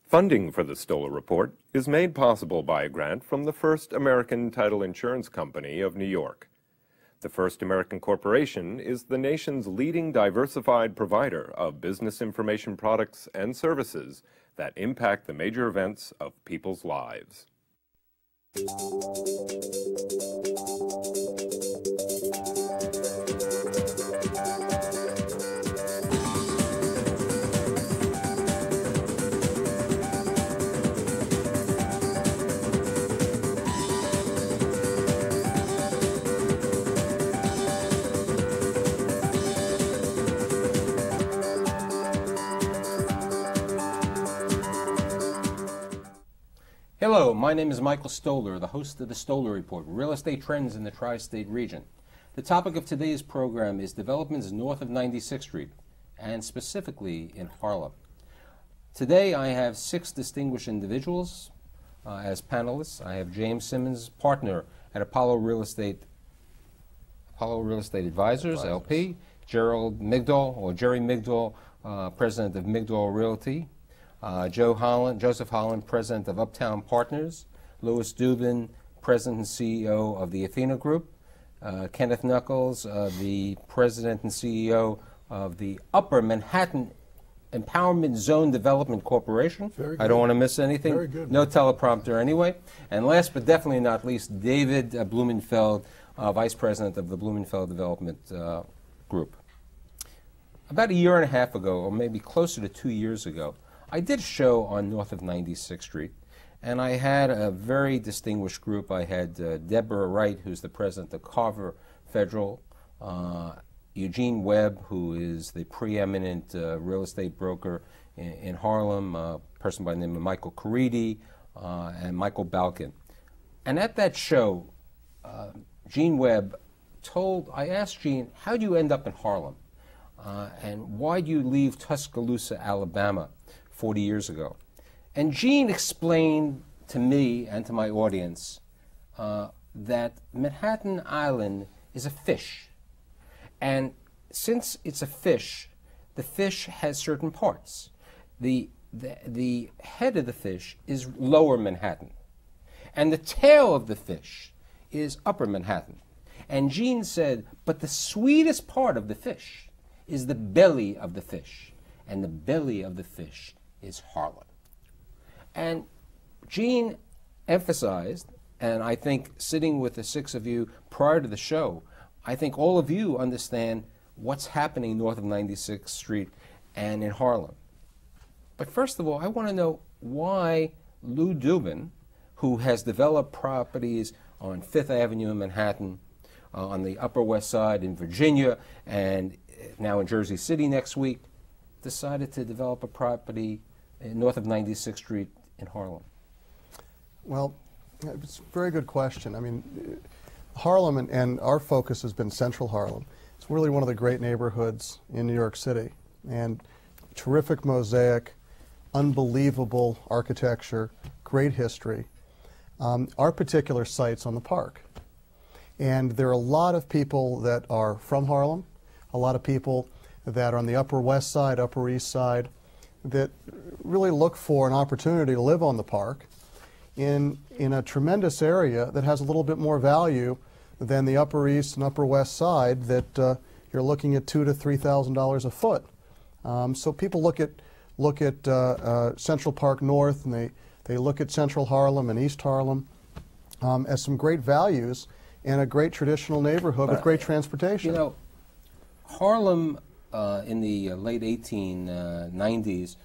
Funding for the Stoller Report is made possible by a grant from the First American Title Insurance Company of New York. The First American Corporation is the nation's leading diversified provider of business information products and services that impact the major events of people's lives. Hello, my name is Michael Stoller, the host of the Stoller Report, Real Estate Trends in the Tri-State Region. The topic of today's program is developments north of 96th Street, and specifically in Harlem. Today I have 6 distinguished individuals as panelists. I have James Simmons, partner at Apollo Real Estate Advisors, LP, Gerald Migdal, or Jerry Migdal, president of Migdal Realty, Joseph Holland, president of Uptown Partners, Louis Dubin, president and CEO of the Athena Group, Kenneth Knuckles, the president and CEO of the Upper Manhattan Empowerment Zone Development Corporation. I don't want to miss anything. Very good. No teleprompter anyway. And last but definitely not least, David Blumenfeld, vice president of the Blumenfeld Development Group. About a year and a half ago, or maybe closer to 2 years ago, I did a show on north of 96th Street, and I had a very distinguished group. I had Deborah Wright, who's the president of Carver Federal, Eugene Webb, who is the preeminent real estate broker in Harlem, a person by the name of Michael Caridi, and Michael Balkin. And at that show, Gene Webb I asked Gene, how do you end up in Harlem? And why do you leave Tuscaloosa, Alabama, 40 years ago? And Gene explained to me and to my audience that Manhattan Island is a fish. And since it's a fish, the fish has certain parts. The head of the fish is lower Manhattan, and the tail of the fish is upper Manhattan. And Gene said, but the sweetest part of the fish is the belly of the fish, and the belly of the fish is Harlem. And Gene emphasized, and I think sitting with the 6 of you prior to the show, I think all of you understand what's happening north of 96th Street and in Harlem. But first of all, I want to know why Lou Dubin, who has developed properties on 5th Avenue in Manhattan, on the Upper West Side in Virginia, and now in Jersey City next week, decided to develop a property north of 96th Street in Harlem? Well, it's a very good question. I mean, Harlem and our focus has been Central Harlem. It's really one of the great neighborhoods in New York City, and terrific mosaic, unbelievable architecture, great history. Our particular site's on the Park, and there are a lot of people that are from Harlem, a lot of people that are on the Upper West Side, Upper East Side, that really look for an opportunity to live on the Park in a tremendous area that has a little bit more value than the Upper East and Upper West Side that you're looking at $2,000 to $3,000 a foot. So people look at Central Park North, and they look at Central Harlem and East Harlem as some great values and a great traditional neighborhood with great transportation. You know, Harlem in the late 1890s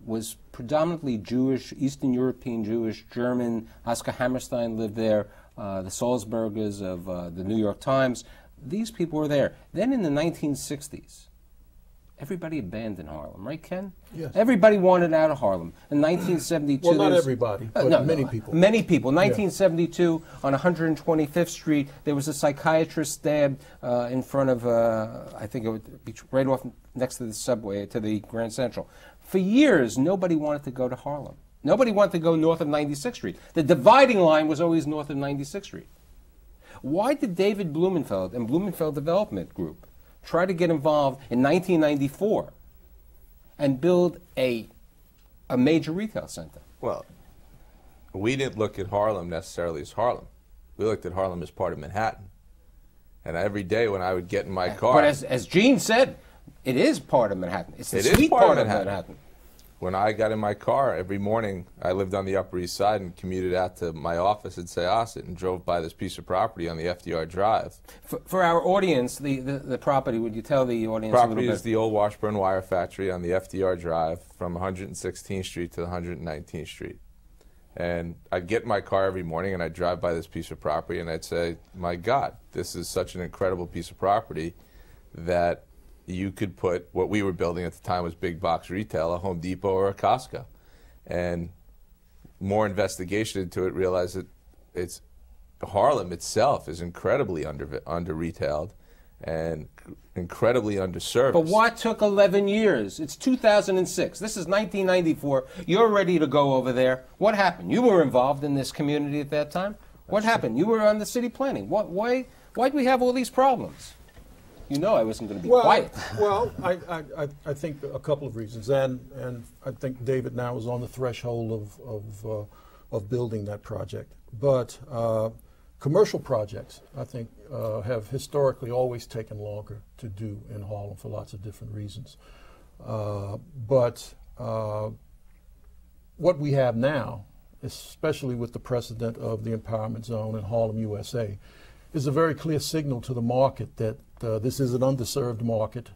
was predominantly Jewish, Eastern European Jewish, German. Oscar Hammerstein lived there, the Salzburgers of the New York Times. These people were there. Then in the 1960s, everybody abandoned Harlem, right, Ken? Yes. Everybody wanted out of Harlem. In 1972... Well, not everybody, but many people. Many people. 1972, on 125th Street, there was a psychiatrist stabbed in front of, I think it would be right off next to the subway, to the Grand Central. For years, nobody wanted to go to Harlem. Nobody wanted to go north of 96th Street. The dividing line was always north of 96th Street. Why did David Blumenfeld and Blumenfeld Development Group try to get involved in 1994 and build a a major retail center. Well, we didn't look at Harlem necessarily as Harlem. We looked at Harlem as part of Manhattan. And every day when I would get in my car... But as Gene said, it is part of Manhattan. It's the sweet part of Manhattan. When I got in my car every morning, I lived on the Upper East Side and commuted out to my office at Syosset and drove by this piece of property on the FDR Drive. For our audience, the property, would you tell the audience property a little bit? is the old Washburn Wire Factory on the FDR Drive from 116th Street to 119th Street. And I'd get in my car every morning and I'd drive by this piece of property and I'd say, my God, this is such an incredible piece of property that you could put what we were building at the time was big box retail, a Home Depot or a Costco. And more investigation into it realized that it's Harlem itself is incredibly under-retailed and incredibly underserved. But what took 11 years? It's 2006. This is 1994. You're ready to go over there. What happened? You were involved in this community at that time. What happened? You were on the city planning. Why do we have all these problems? You know I wasn't going to be quiet. Well, I think a couple of reasons, and I think David now is on the threshold of building that project. But commercial projects, I think, have historically always taken longer to do in Harlem for lots of different reasons. But what we have now, especially with the precedent of the empowerment zone in Harlem, USA, is a very clear signal to the market that this is an underserved market.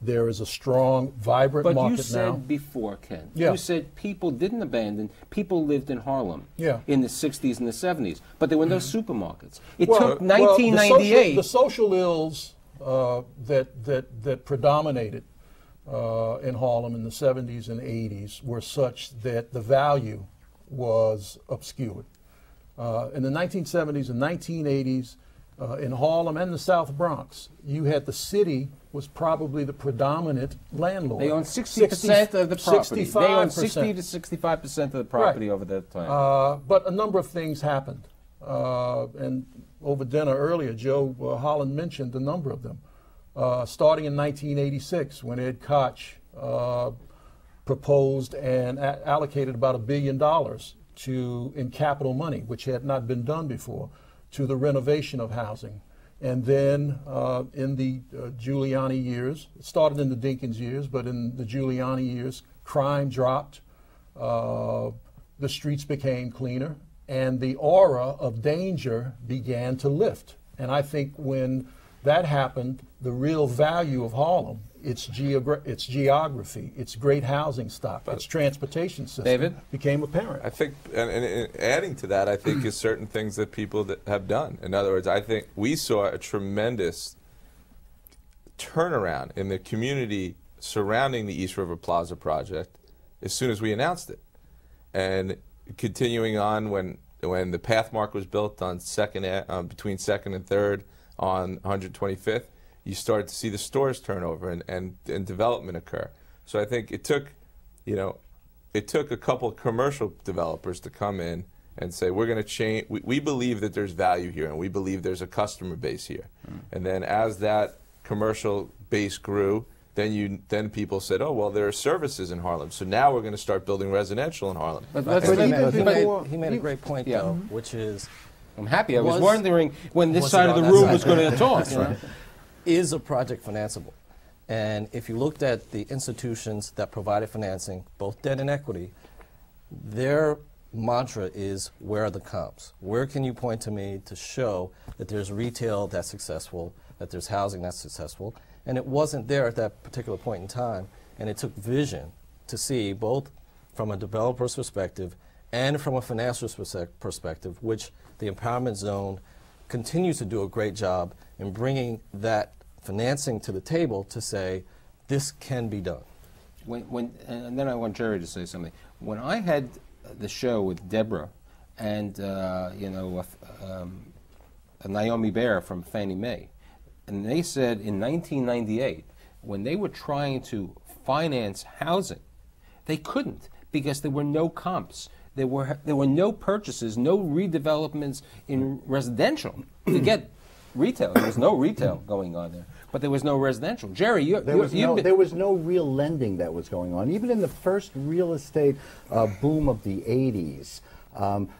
There is a strong, vibrant market now. But you said before, Ken, you said people didn't abandon, people lived in Harlem in the 60s and the 70s, but there were no supermarkets. It took 1998. The social ills that predominated in Harlem in the 70s and 80s were such that the value was obscured. In the 1970s and 1980s, in Harlem and the South Bronx, you had the city was probably the predominant landlord. They owned 60% of the property. 65%. They owned 60 to 65% of the property over that time. But a number of things happened. And over dinner earlier, Joe Holland mentioned a number of them. Starting in 1986, when Ed Koch proposed and allocated about $1 billion in capital money, which had not been done before, to the renovation of housing. And then in the Giuliani years, it started in the Dinkins years, but in the Giuliani years, crime dropped, the streets became cleaner, and the aura of danger began to lift. And I think when that happened, the real value of Harlem, its geography, its great housing stock, its transportation system became apparent. I think, and adding to that, I think is certain things that people have done. In other words, I think we saw a tremendous turnaround in the community surrounding the East River Plaza project as soon as we announced it. And continuing on when the Pathmark was built on between 2nd and 3rd on 125th, you started to see the stores turn over and development occur. So I think it took a couple of commercial developers to come in and say, we're going to change, we believe that there's value here and we believe there's a customer base here. And then as that commercial base grew, then people said, oh, well, there are services in Harlem, so now we're going to start building residential in Harlem. But he made a great point, though, which is... I'm happy. I was wondering when this side of the room was going to talk. Right. Is a project financeable? And if you looked at the institutions that provided financing, both debt and equity, their mantra is, where are the comps? Where can you point to me to show that there's retail that's successful, that there's housing that's successful? And it wasn't there at that particular point in time, and it took vision to see, both from a developer's perspective and from a financer's perspective, which the empowerment zone continues to do a great job in bringing that financing to the table to say, this can be done. And then I want Jerry to say something. When I had the show with Deborah and Naomi Bear from Fannie Mae, and they said in 1998, when they were trying to finance housing, they couldn't because there were no comps. There were no purchases, no redevelopments in residential to get retail. There was no retail going on there, but there was no residential. Jerry, There was no real lending that was going on. Even in the first real estate boom of the 80s,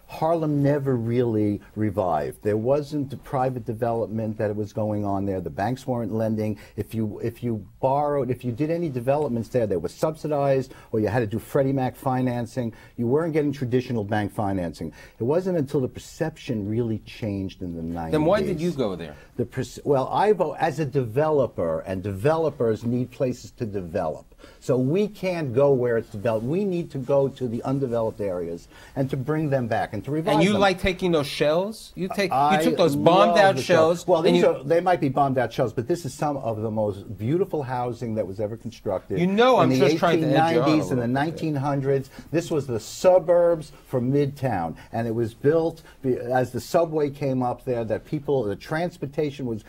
Harlem never really revived. There wasn't the private development that was going on there. The banks weren't lending. If you borrowed, if you did any developments there, they were subsidized, or you had to do Freddie Mac financing. You weren't getting traditional bank financing. It wasn't until the perception really changed in the 90s. Then why did you go there? Well, as a developer, and developers need places to develop. So we can't go where it's developed. We need to go to the undeveloped areas and to bring them back and to revive them. And you like taking those shells? You took those bombed out shells. Well, they might be bombed out shells, but this is some of the most beautiful housing that was ever constructed. You know, I'm just trying to edge you on a in little the 1900s. This was the suburbs for Midtown, and it was built as the subway came up there. That the transportation was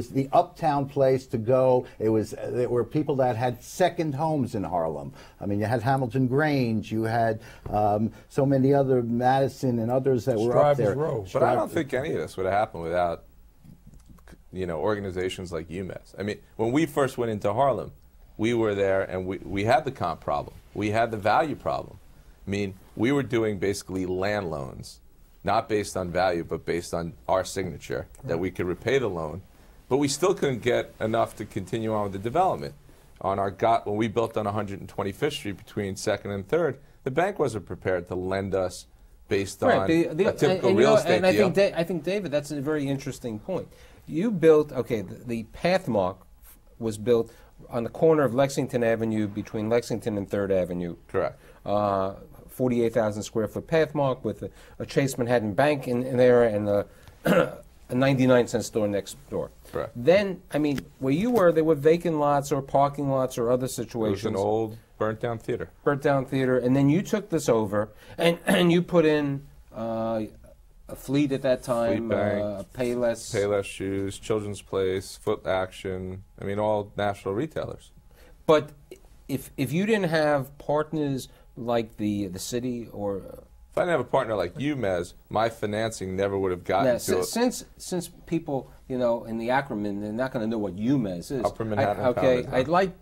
the uptown place to go. There were people that had second homes in Harlem. I mean, you had Hamilton Grange, you had so many other, Madison and others that were up there. But I don't think any of this would have happened without, organizations like UMass. I mean, when we first went into Harlem, we were there and we had the comp problem. We had the value problem. I mean, we were doing basically land loans, not based on value, but based on our signature, that we could repay the loan. But we still couldn't get enough to continue on with the development. When we built on 125th Street between 2nd and 3rd, the bank wasn't prepared to lend us based on a typical real estate deal. I think, David, that's a very interesting point. You built, the Pathmark was built on the corner of Lexington Avenue between Lexington and 3rd Avenue. Correct. 48,000 square foot Pathmark with a Chase Manhattan Bank in there and a 99-cent store next door. Correct. Then, I mean, where you were, there were vacant lots or parking lots or other situations. It was an old burnt-down theater. Burnt-down theater, and then you took this over, and you put in a Fleet at that time, Payless. Payless Shoes, Children's Place, Foot Action, I mean, all national retailers. But if you didn't have partners like the city or... If I didn't have a partner like you, Mez, my financing never would have gotten to it. Since people, in the acronym, they're not going to know what UMass is. Upper Manhattan. I'd like,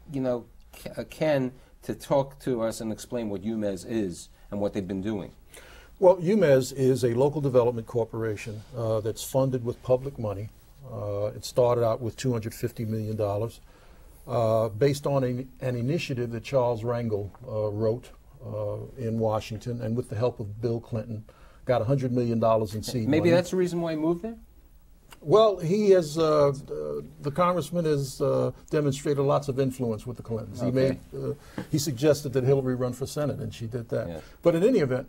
Ken to talk to us and explain what UMass is and what they've been doing. Well, UMass is a local development corporation that's funded with public money. It started out with $250 million based on an initiative that Charles Rangel wrote in Washington, and with the help of Bill Clinton, got $100 million in seed money. Maybe that's the reason why he moved there? Well, he has, the congressman has demonstrated lots of influence with the Clintons. Okay. He suggested that Hillary run for Senate, and she did that. Yeah. But in any event,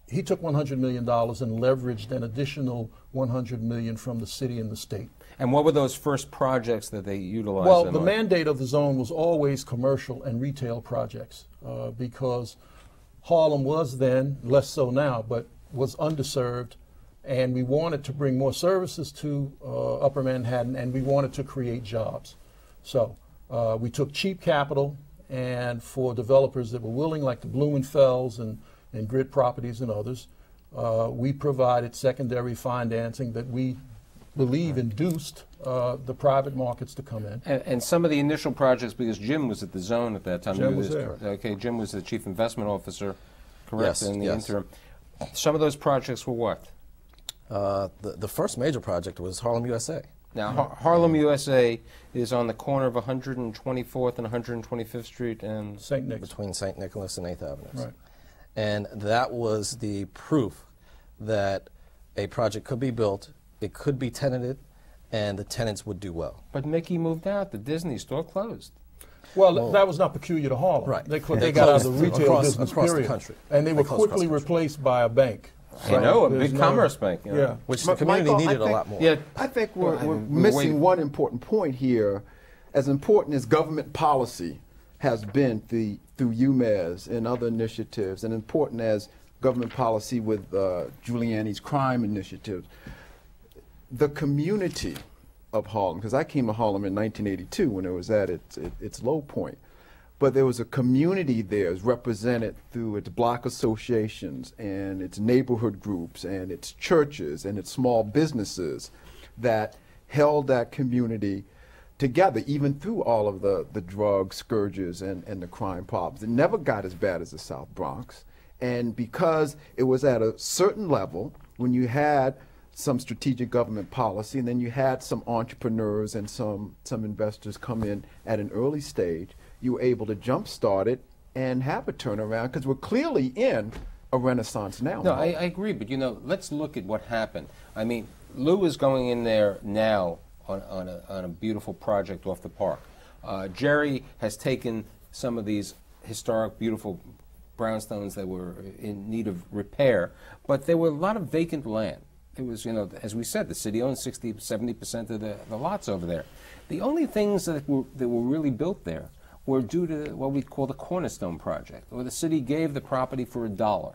he took $100 million and leveraged an additional $100 million from the city and the state. And what were those first projects that they utilized? Well, the mandate of the zone was always commercial and retail projects because Harlem was then, less so now, but was underserved, and we wanted to bring more services to Upper Manhattan, and we wanted to create jobs. So we took cheap capital, and for developers that were willing, like the Blumenfelds and Grid Properties and others, we provided secondary financing that we believe induced the private markets to come in. And some of the initial projects, because Jim was at the zone at that time. Jim was there. Okay, Jim was the chief investment officer, correct, Yes, in the yes. interim. Some of those projects were what? The first major project was Harlem, USA. Now, Harlem, USA is on the corner of 124th and 125th Street and St. Nick's. Between St. Nicholas and 8th Avenue. Right. And that was the proof that a project could be built, it could be tenanted, and the tenants would do well. But Mickey moved out. The Disney store closed. Well, that was not peculiar to Harlem. Right. They They got out of closed the retail across- business, across the period. country. And they were They closed quickly across the country. replaced by a bank. I know, a There's big no- commerce bank. Yeah. Which the community Michael, needed I a think- lot more. Yeah. I think we're we're missing waiting. one important point here. As important as government policy has been through UMass and other initiatives, and important as government policy with Giuliani's crime initiative, the community of Harlem, because I came to Harlem in 1982 when it was at its low point, but there was a community there represented through its block associations and its neighborhood groups and its churches and its small businesses that held that community together, even through all of the drug scourges and the crime problems. It never got as bad as the South Bronx. And because it was at a certain level, when you had some strategic government policy, and then you had some entrepreneurs and some investors come in at an early stage, you were able to jumpstart it and have a turnaround, because we're clearly in a renaissance now. No, I agree, but you know, let's look at what happened. I mean, Lou is going in there now on a beautiful project off the park. Jerry has taken some of these historic, beautiful brownstones that were in need of repair, but there were a lot of vacant land. It was, you know, as we said, the city owns 60, 70% of the lots over there. The only things that were really built there were due to what we call the Cornerstone Project, where the city gave the property for $1.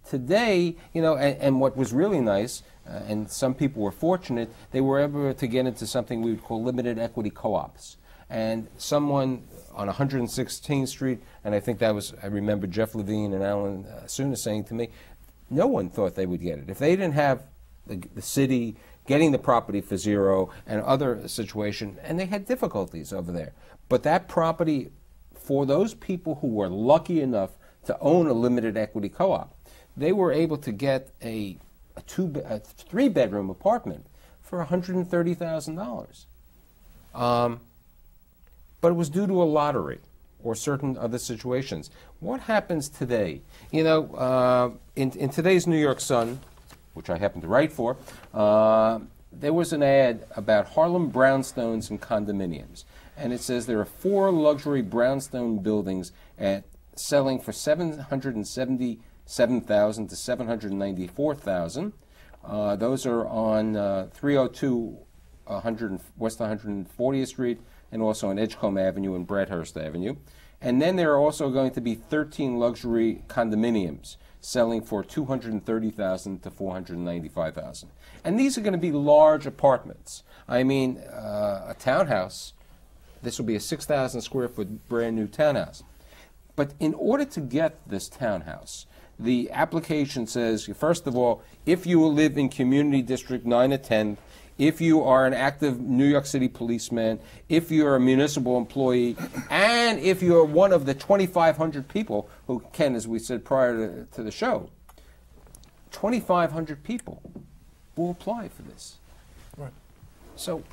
Today, you know, and what was really nice, and some people were fortunate, they were able to get into something we would call limited equity co-ops. And someone on 116th Street, and I think that was, I remember Jeff Levine and Alan Suna saying to me, no one thought they would get it. If they didn't have the city getting the property for zero and other situation, and they had difficulties over there. But that property, for those people who were lucky enough to own a limited equity co-op, they were able to get a 3-bedroom apartment for $130,000. But it was due to a lottery or certain other situations. What happens today? You know, in today's New York Sun, which I happen to write for, there was an ad about Harlem brownstones and condominiums. And it says there are 4 luxury brownstone buildings selling for $777,000 to $794,000. Those are on 302 West 140th Street, and also on Edgecombe Avenue and Bradhurst Avenue. And then there are also going to be 13 luxury condominiums selling for $230,000 to $495,000. And these are going to be large apartments. I mean, a townhouse, this will be a 6,000 square foot brand new townhouse. But in order to get this townhouse, the application says, first of all, if you live in Community District 9 or 10, if you are an active New York City policeman, if you're a municipal employee, and if you're one of the 2,500 people who, Ken, as we said prior to the show, 2,500 people will apply for this. Right. So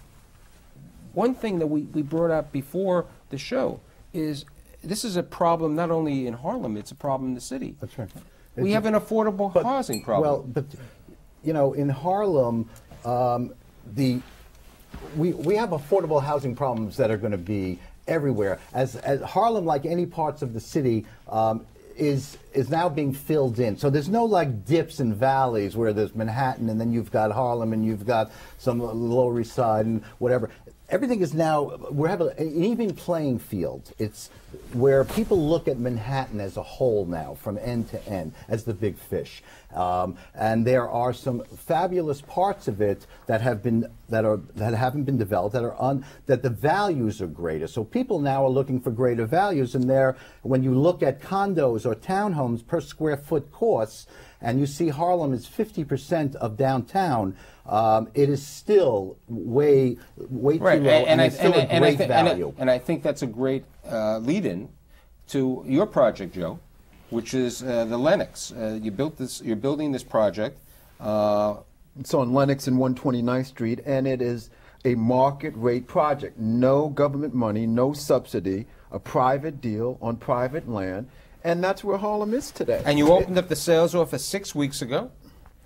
one thing that we brought up before the show is this is a problem not only in Harlem, it's a problem in the city. That's right. We have an affordable housing problem. Well, but, you know, in Harlem, we have affordable housing problems that are going to be everywhere. As Harlem, like any parts of the city, is now being filled in. So there's no like dips and valleys where there's Manhattan and then you've got Harlem and you've got some Lower East Side and whatever. Everything is now, we have an even playing field. It's where people look at Manhattan as a whole now, from end to end, as the big fish. And there are some fabulous parts of it that haven't been developed, that the values are greater. So people now are looking for greater values, and when you look at condos or townhomes per square foot costs, and you see Harlem is 50% of downtown, it is still way too low, and it's still a great value. And I think that's a great lead-in to your project, Joe, which is the Lenox. You're building this project. It's on Lenox and 129th Street, and it is a market rate project. No government money, no subsidy, a private deal on private land. And that's where Harlem is today. And you opened up the sales office 6 weeks ago?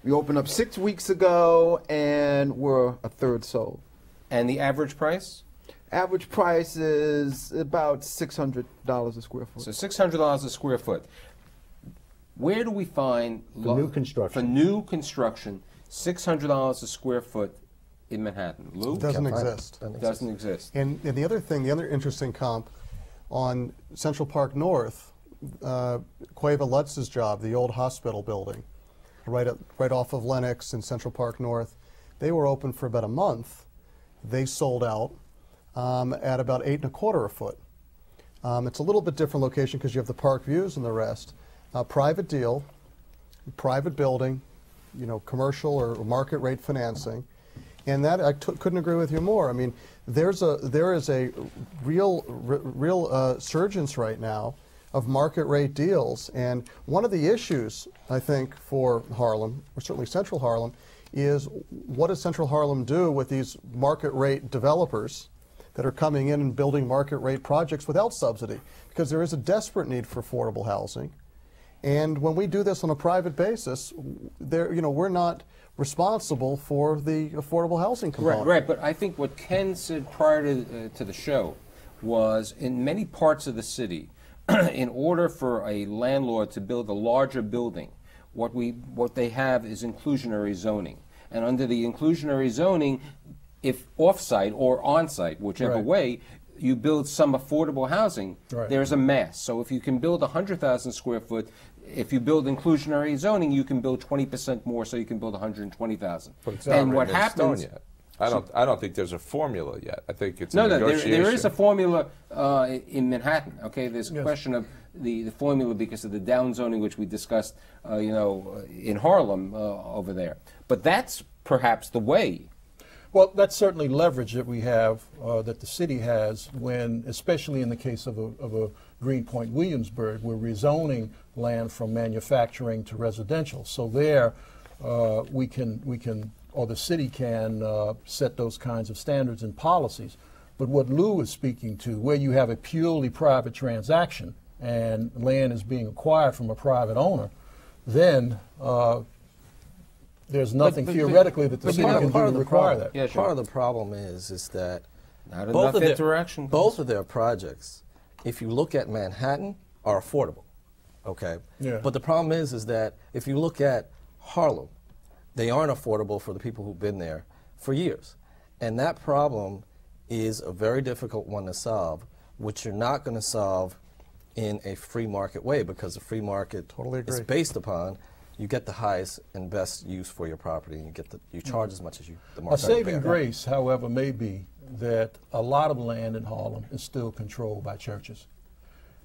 We opened up 6 weeks ago, and we're a third sold. And the average price? Average price is about $600 a square foot. So $600 a square foot. Where do we find for new construction? For new construction, $600 a square foot in Manhattan. Lou? It doesn't exist. It doesn't exist. And the other thing, the other interesting comp on Central Park North, Cueva Lutz's job, the old hospital building, right off of Lenox in Central Park North, they were open for about a month. They sold out at about $8.25 a foot. It's a little bit different location because you have the park views and the rest. Private deal, private building, you know, commercial or market rate financing. And that I couldn't agree with you more. I mean, there is a real surgence right now of market rate deals, and one of the issues I think for Harlem, or certainly Central Harlem, is what does Central Harlem do with these market rate developers that are coming in and building market rate projects without subsidy? Because there is a desperate need for affordable housing, and when we do this on a private basis, we're not responsible for the affordable housing component. Right. But I think what Ken said prior to the show was, in many parts of the city, in order for a landlord to build a larger building, what they have is inclusionary zoning. And under the inclusionary zoning, if off-site or on-site, whichever way, you build some affordable housing, there's a mass. So if you can build 100,000 square foot, if you build inclusionary zoning, you can build 20% more, so you can build 120,000. But it's not written in stone yet. I don't think there's a formula yet. I think it's a negotiation. There is a formula in Manhattan. Okay, there's a question of the formula because of the downzoning, which we discussed, in Harlem over there. But that's perhaps the way. Well, that's certainly leverage that we have, that the city has, when, especially in the case of a Greenpoint Williamsburg, we're rezoning land from manufacturing to residential. So there, we can, or the city can set those kinds of standards and policies. But what Lou is speaking to, where you have a purely private transaction and land is being acquired from a private owner, then there's nothing theoretically that the city can do to require that. Yeah, part of the problem is that not enough interaction. Both of their projects, if you look at Manhattan, are affordable. Okay. Yeah. But the problem is that if you look at Harlem, they aren't affordable for the people who've been there for years. And that problem is a very difficult one to solve, which you're not going to solve in a free market way, because the free market is based upon you get the highest and best use for your property, and you charge as much as the market. A saving grace, however, may be that a lot of land in Harlem is still controlled by churches.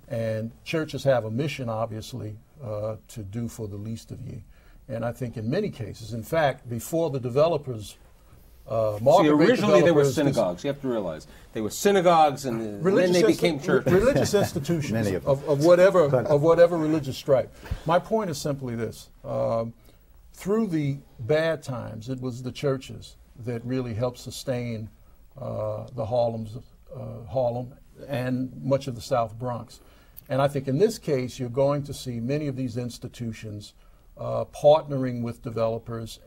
And churches have a mission, obviously, to do for the least of ye. And I think in many cases, in fact, before the developers, originally they were synagogues. You have to realize they were synagogues, and then they became churches. Religious institutions of whatever religious stripe. My point is simply this: through the bad times, it was the churches that really helped sustain the Harlem and much of the South Bronx. And I think in this case, you're going to see many of these institutions partnering with developers.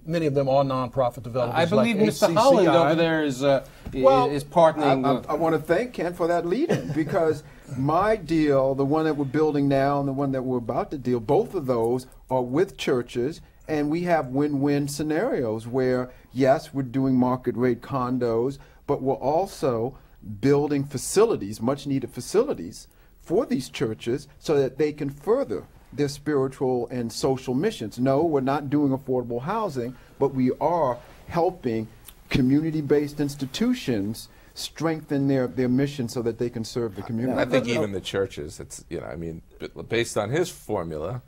Many of them are nonprofit developers. I believe like Mr. HCCI. Holland over there is partnering. I want to thank Ken for that lead-in, because my deal, the one that we're building now and the one that we're about to deal, both of those are with churches, and we have win-win scenarios where, yes, we're doing market rate condos, but we're also building facilities, much-needed facilities, for these churches so that they can further their spiritual and social missions. No, we're not doing affordable housing, but we are helping community-based institutions strengthen their mission so that they can serve the community. I think even the churches, based on his formula,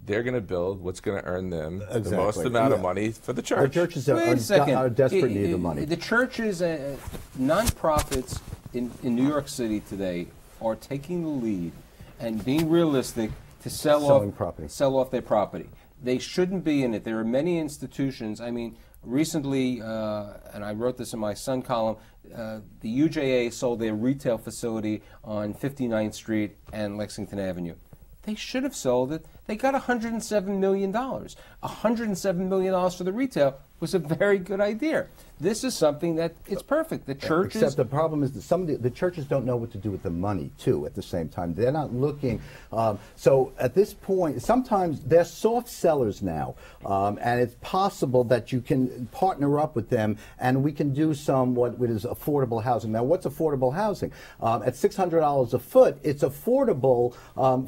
they're going to build what's going to earn them the most amount of money for the church. The churches are desperate need of money. The churches, nonprofits in New York City today are taking the lead and being realistic to sell off their property. They shouldn't be in it. There are many institutions. I mean, recently, and I wrote this in my Sun column, the UJA sold their retail facility on 59th Street and Lexington Avenue. They should have sold it. They got $107 million. $107 million for the retail was a very good idea. This is something that it's perfect. The churches... Except the problem is that some of the churches don't know what to do with the money, too, at the same time. They're not looking... so at this point, sometimes they're soft sellers now, and it's possible that you can partner up with them, and we can do what is affordable housing. Now, what's affordable housing? At $600 a foot, it's affordable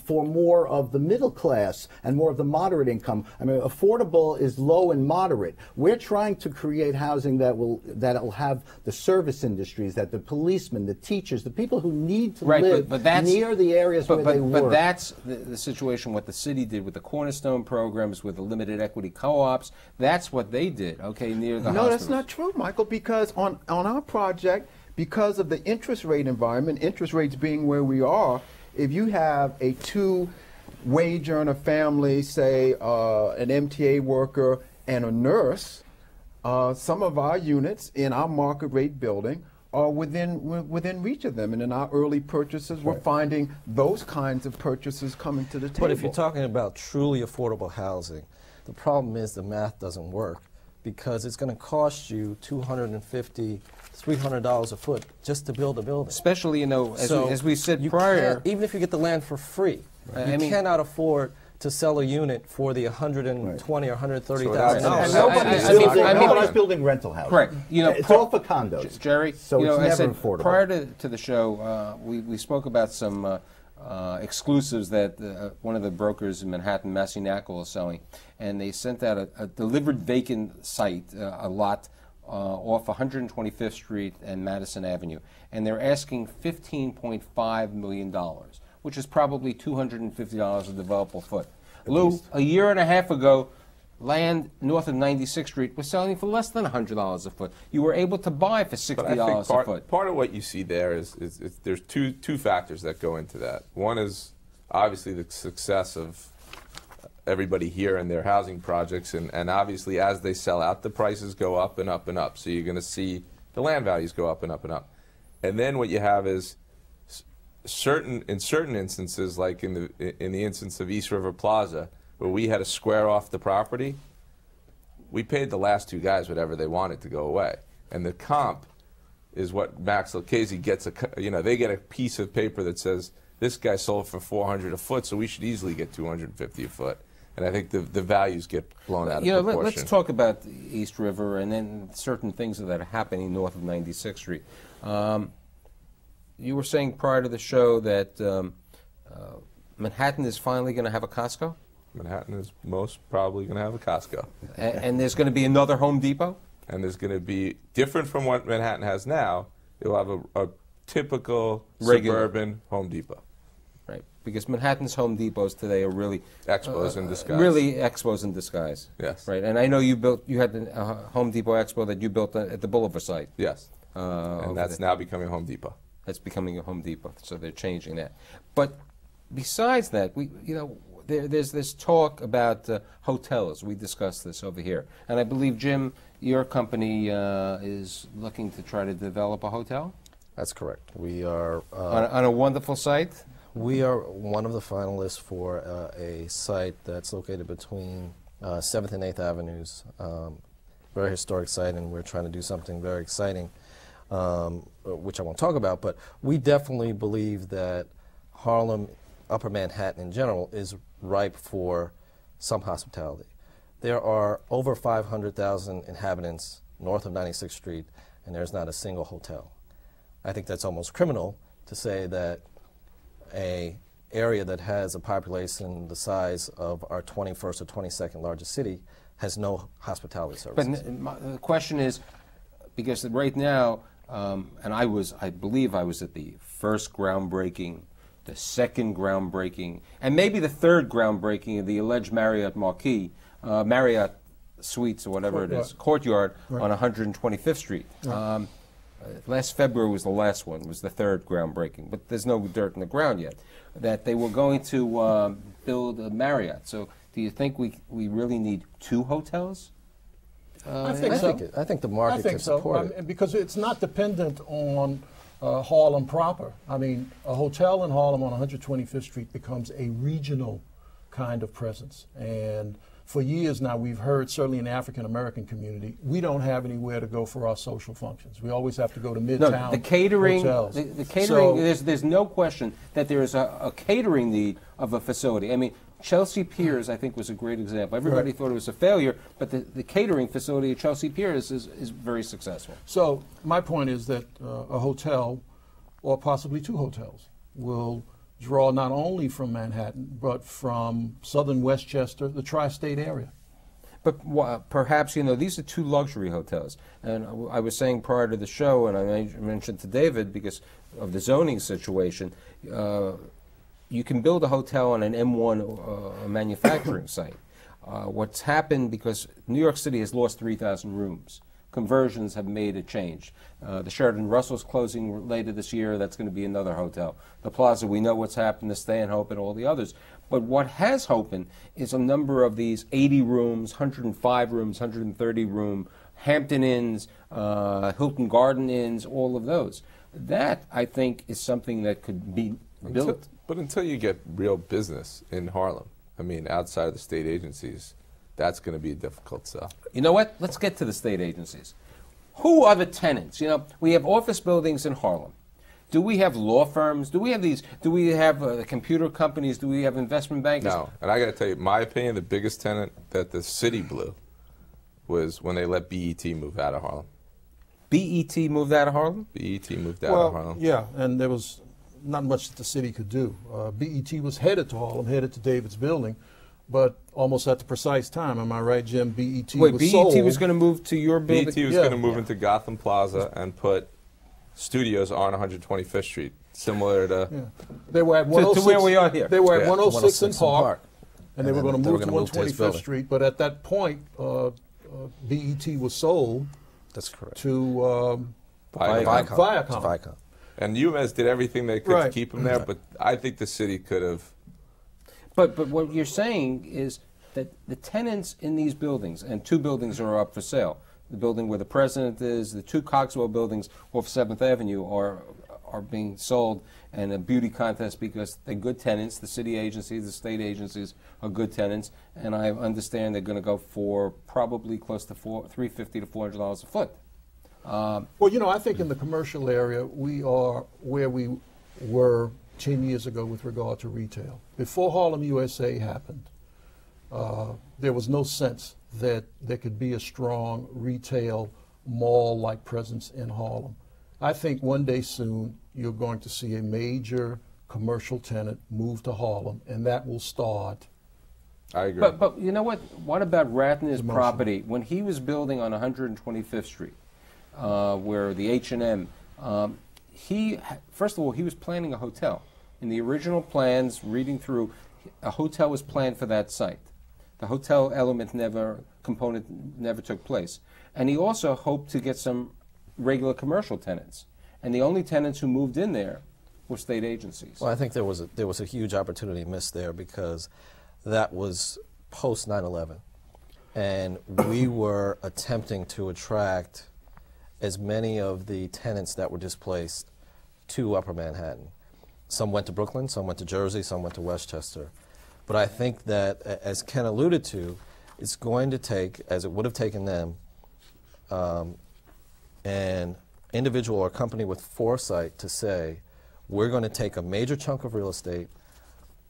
for more of the middle class and more of the moderate income. I mean, affordable is low and moderate. We're trying to create housing that'll have the service industries, that the policemen, the teachers, the people who need to live near the areas where they work. But that's the situation. What the city did with the Cornerstone programs, with the limited equity co-ops, that's what they did. Okay, near the hospitals. No, that's not true, Michael. Because on our project, because of the interest rate environment, interest rates being where we are, if you have a two-wage earner family, say an MTA worker and a nurse, some of our units in our market rate building are within reach of them. And in our early purchases, we're finding those kinds of purchases coming to the table. But if you're talking about truly affordable housing, the problem is the math doesn't work, because it's going to cost you $250, $300 a foot just to build a building. Especially, you know, as we said you prior, even if you get the land for free, you cannot afford to sell a unit for the $120,000 or $130,000. Nobody's building rental houses. Correct. You know, it's all for condos. Jerry, so you know, it's never I said affordable. Prior to the show, we spoke about some exclusives that one of the brokers in Manhattan, Massey-Knackel, is selling, and they sent out a delivered vacant site, a lot off 125th Street and Madison Avenue, and they're asking $15.5 million, which is probably $250 a developable foot. Lou, a year and a half ago, land north of 96th Street was selling for less than $100 a foot. You were able to buy for $60 a foot. Part of what you see there is there's two factors that go into that. One is obviously the success of everybody here and their housing projects, and obviously as they sell out, the prices go up and up and up. So you're going to see the land values go up and up and up. And then what you have is in certain instances, like in the instance of East River Plaza, where we had to square off the property, we paid the last two guys whatever they wanted to go away. And the comp is what Max Lucchese gets, they get a piece of paper that says, this guy sold for $400 a foot, so we should easily get $250 a foot. And I think the values get blown out of proportion. Let's talk about East River and then certain things that are happening north of 96th Street. You were saying prior to the show that Manhattan is finally going to have a Costco? Manhattan is most probably going to have a Costco. And there's going to be another Home Depot? And there's going to be, different from what Manhattan has now, it'll have a typical suburban Home Depot. Right, because Manhattan's Home Depots today are really expos in disguise. Really expos in disguise. Yes. Right, and I know you had a Home Depot expo that you built at the Boulevard site. Yes. And that's now becoming a Home Depot. That's becoming a Home Depot, so they're changing that. But besides that, there's this talk about hotels. We discussed this over here, and I believe, Jim, your company is looking to try to develop a hotel. That's correct. We are on a wonderful site. We are one of the finalists for a site that's located between 7th and 8th Avenues. Very historic site, and we're trying to do something very exciting, which I won't talk about, but we definitely believe that Harlem, Upper Manhattan in general, is ripe for some hospitality. There are over 500,000 inhabitants north of 96th Street, and there's not a single hotel. I think that's almost criminal to say that an area that has a population the size of our 21st or 22nd largest city has no hospitality services. But the question is, because right now, and I believe I was at the first groundbreaking, the second groundbreaking, and maybe the third groundbreaking of the alleged Marriott Marquis, Marriott Suites or whatever it is, Courtyard on 125th Street. Right. Last February was the last one, was the third groundbreaking, but there's no dirt in the ground yet. That they were going to build a Marriott. So do you think we really need two hotels? I think the market can support it. Because it's not dependent on Harlem proper. I mean, a hotel in Harlem on 125th Street becomes a regional kind of presence. And for years now, we've heard, certainly in the African-American community, we don't have anywhere to go for our social functions. We always have to go to Midtown. No, the catering, hotels. The catering, there's no question that there is a catering need of a facility. I mean, Chelsea Piers, I think, was a great example. Everybody thought it was a failure, but the catering facility at Chelsea Piers is very successful. So my point is that a hotel, or possibly two hotels, will draw not only from Manhattan, but from southern Westchester, the tri-state area. But perhaps, these are two luxury hotels. And I was saying prior to the show, and I mentioned to David, because of the zoning situation, you can build a hotel on an M1 manufacturing site. What's happened, because New York City has lost 3,000 rooms. Conversions have made a change. The Sheraton Russell's closing later this year. That's going to be another hotel. The Plaza, we know what's happened, the Stay and Hope and all the others. But what has happened is a number of these 80 rooms, 105 rooms, 130 room, Hampton Inns, Hilton Garden Inns, all of those. That, I think, is something that could be built. But until you get real business in Harlem, I mean, outside of the state agencies, that's going to be a difficult sell. You know what? Let's get to the state agencies. Who are the tenants? We have office buildings in Harlem. Do we have law firms? Do we have these? Do we have computer companies? Do we have investment bankers? No. And I got to tell you, my opinion, the biggest tenant that the city blew was when they let BET move out of Harlem. BET moved out of Harlem? BET moved out of Harlem. Yeah, and there was not much that the city could do. BET was headed to Harlem, headed to David's building, but almost at the precise time. Am I right, Jim? BET Wait, was BET sold. was going to move to your building? BET was going to move into Gotham Plaza and put studios on 125th Street, similar to... Yeah. They were at 106. To where we are here. They were at Yeah. 106 in Park, and they were going to move to gonna move to his 125th building. Street. But at that point, BET was sold That's correct. to Viacom. Viacom. It's Viacom. And UMass did everything they could Right. to keep him there, but I think the city could have... But what you're saying is that the tenants in these buildings, and two buildings are up for sale. The building where the president is, the two Cogswell buildings off 7th Avenue are being sold, and a beauty contest because they're good tenants. The city agencies, the state agencies are good tenants, and I understand they're going to go for probably close to $350 to $400 a foot. Well, I think in the commercial area, we are where we were 10 years ago with regard to retail. Before Harlem USA happened, there was no sense that there could be a strong retail mall-like presence in Harlem. I think one day soon you're going to see a major commercial tenant move to Harlem, and that will start. I agree. But you know what? What about Ratner's property when he was building on 125th Street, where the H&M? First of all, he was planning a hotel. In the original plans, reading through, a hotel was planned for that site. The hotel component never took place, and he also hoped to get some regular commercial tenants. And the only tenants who moved in there were state agencies. Well, I think there was a huge opportunity missed there because that was post 9/11, and we were attempting to attract as many of the tenants that were displaced to Upper Manhattan. Some went to Brooklyn, some went to Jersey, some went to Westchester. But I think that, as Ken alluded to, it's going to take, as it would have taken them, an individual or company with foresight to say, we're going to take a major chunk of real estate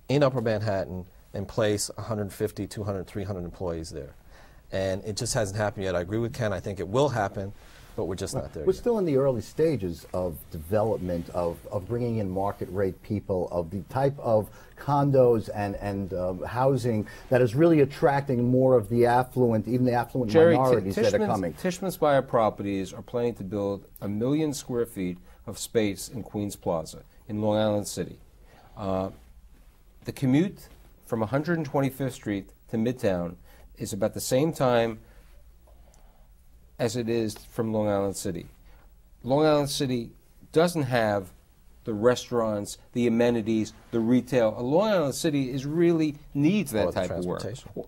in Upper Manhattan and place 150, 200, 300 employees there. And it just hasn't happened yet. I agree with Ken. I think it will happen, but we're just not there We're yet. still in the early stages of development, of bringing in market rate people, of the type of condos and housing that is really attracting more of the affluent, even the affluent Jerry, minorities that are coming. Tishman Speyer Properties are planning to build 1 million square feet of space in Queens Plaza in Long Island City. The commute from 125th Street to Midtown is about the same time as it is from Long Island City. Long Island City doesn't have the restaurants, the amenities, the retail. Long Island City really needs that type of work.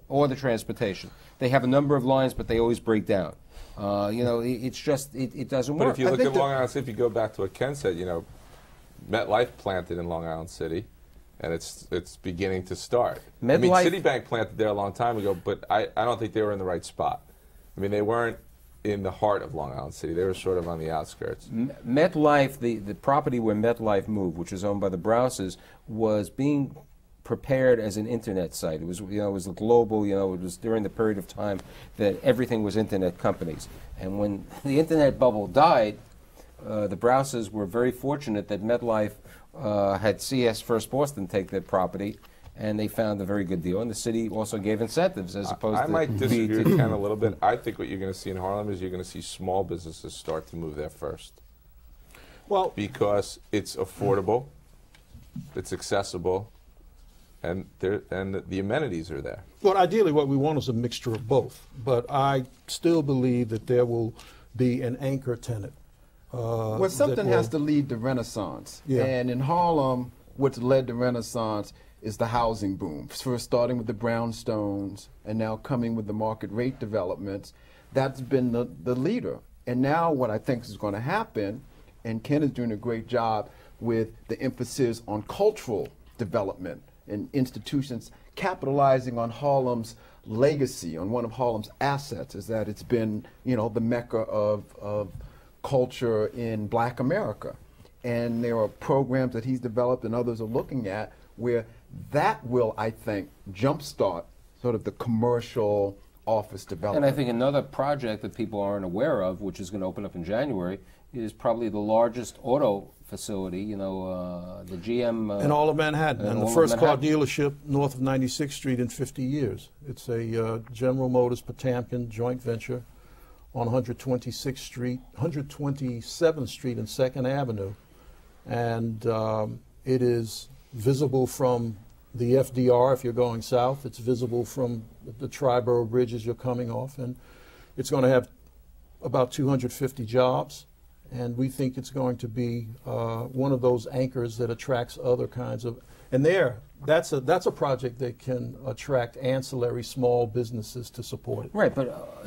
Or the transportation. They have a number of lines, but they always break down. It's just, it doesn't work. But if you look at Long Island City, if you go back to what Ken said, MetLife planted in Long Island City, and it's beginning to start. Citibank planted there a long time ago, but I don't think they were in the right spot. They weren't in the heart of Long Island City. They were sort of on the outskirts. MetLife, the property where MetLife moved, which was owned by the Brouses, was being prepared as an internet site. It was, it was global. It was during the period of time that everything was internet companies. And when the internet bubble died, the Brouses were very fortunate that MetLife had CS First Boston take their property, and they found a very good deal, and the city also gave incentives as opposed I to... might disagree with Ken a little bit. I think what you're going to see in Harlem is you're going to see small businesses start to move there first. Well, Because it's affordable, it's accessible, and the amenities are there. well, ideally what we want is a mixture of both, but I still believe that there will be an anchor tenant. Well, something has to lead the Renaissance. Yeah. And in Harlem, what's led the Renaissance is the housing boom. First starting with the brownstones and now coming with the market rate developments. That's been the leader. And now what I think is going to happen, and Ken is doing a great job with the emphasis on cultural development and institutions capitalizing on Harlem's legacy, on one of Harlem's assets, is that it's been, you know, the mecca of culture in Black America. And there are programs that he's developed and others are looking at where that will, I think, jumpstart sort of the commercial office development. And I think another project that people aren't aware of, which is going to open up in January, is probably the largest auto facility, you know, the GM... in all of Manhattan, and the all of first car Manhattan. delership north of 96th Street in 50 years. It's a General Motors Potamkin joint venture on 126th Street, 127th Street and 2nd Avenue. And it is visible from the FDR if you're going south. It's visible from the Triborough Bridge as you're coming off. And it's going to have about 250 jobs. And we think it's going to be one of those anchors that attracts other kinds of, and that's a project that can attract ancillary small businesses to support it. Right, but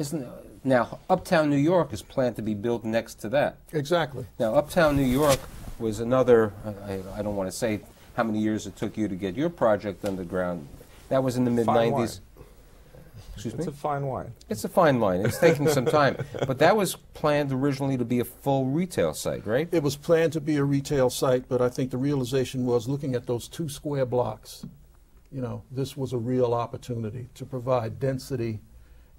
now Uptown New York is planned to be built next to that. Exactly. Now Uptown New York was another, I don't want to say how many years it took you to get your project underground. That was in the Fine wine. mid-90s. Excuse me? It's a fine wine. It's a fine line. It's taking some time. But that was planned originally to be a full retail site, right? It was planned to be a retail site, but I think the realization was looking at those 2 square blocks, you know, this was a real opportunity to provide density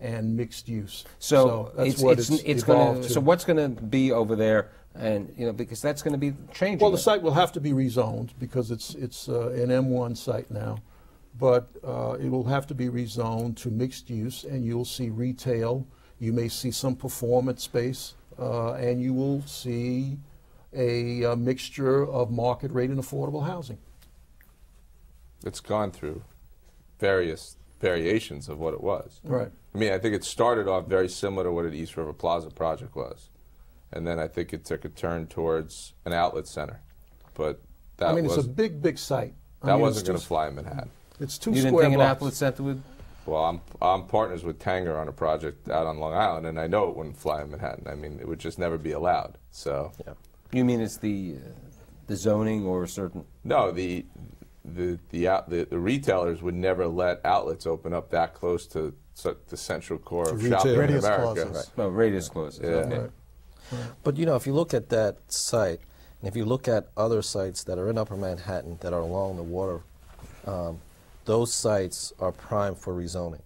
and mixed use. So that's what it's going evolved to. to. So what's going to be over there, and you know, because that's going to be changing. Well, the site will have to be rezoned because it's an M1 site now, but it will have to be rezoned to mixed use, and you'll see retail. You may see some performance space, and you will see a mixture of market rate and affordable housing. It's gone through various variations of what it was. Right. I mean, I think it started off very similar to what an East River Plaza project was. And then I think it took a turn towards an outlet center. But that I mean, it's a wasn't, big site. that wasn't going to fly in Manhattan. It's 2 you didn't square think an blocks. outlet center would? Well, I'm partners with Tanger on a project out on Long Island, and I know it wouldn't fly in Manhattan. I mean, it would just never be allowed. So, Yeah. You mean it's the zoning or a certain? no, the retailers would never let outlets open up that close to the central core To of retail. shopping in Radius America. clauses. No, radius clauses. Yeah. Okay. Right. But you know, if you look at that site, and if you look at other sites that are in Upper Manhattan that are along the water, those sites are prime for rezoning.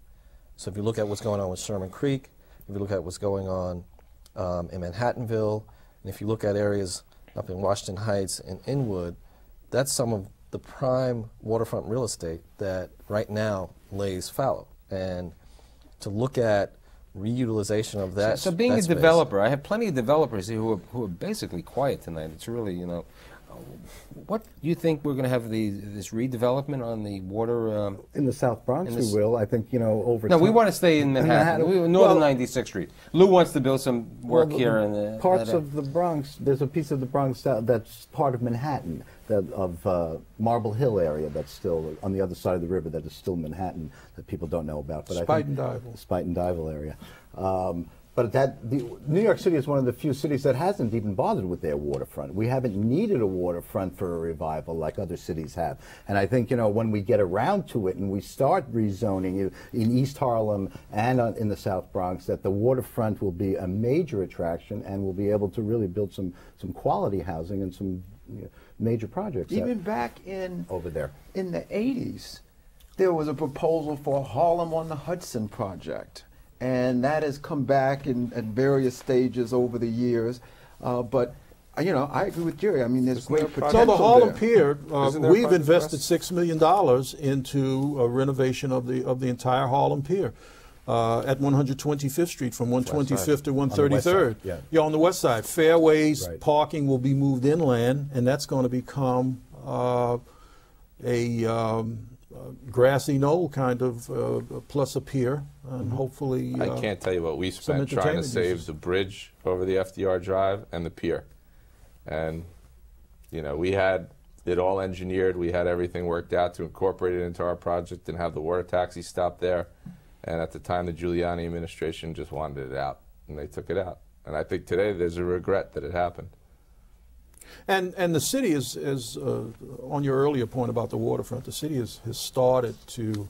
So if you look at what's going on with Sherman Creek, if you look at what's going on in Manhattanville, and if you look at areas up in Washington Heights and Inwood, that's some of the prime waterfront real estate that right now lays fallow. And to look at reutilization of that. So being a that space- developer, I have plenty of developers here who are basically quiet tonight. It's really, you know, what do you think we're going to have this redevelopment on the water? In the South Bronx, in we this- will. I think, you know, over No, time. we want to stay in Manhattan. Manhattan. Northern Well- 96th Street. Lou wants to build some work Well, here in the parts of the Bronx. There's a piece of the Bronx that's part of Manhattan, of Marble Hill area that's still on the other side of the river, that is still Manhattan, that people don't know about. But Spite and Dival. Spite and Dival area. But New York City is one of the few cities that hasn't even bothered with their waterfront. We haven't needed a waterfront for a revival like other cities have. And I think, you know, when we get around to it and we start rezoning in East Harlem and in the South Bronx, that the waterfront will be a major attraction and we'll be able to really build some quality housing and some major projects. Even back in over there. in the 80s, there was a proposal for a Harlem on the Hudson project. And that has come back at various stages over the years. But You know, I agree with Jerry. I mean, there's great there a potential So the Harlem there. Pier, Isn't there a we've project invested for us? $6 million into a renovation of the entire Harlem Pier at 125th Street from 125th to On the west 133rd. side, Yeah, on the west side. Fairways, Right. parking will be moved inland, and that's going to become a grassy knoll kind of plus a pier, and hopefully. I can't tell you what we some spent trying to entertainment save uses. the bridge over the FDR Drive and the pier. And, you know, we had it all engineered. We had everything worked out to incorporate it into our project and have the water taxi stop there. And at the time, the Giuliani administration just wanted it out, and they took it out. And I think today there's a regret that it happened. And the city is on your earlier point about the waterfront, the city has started to,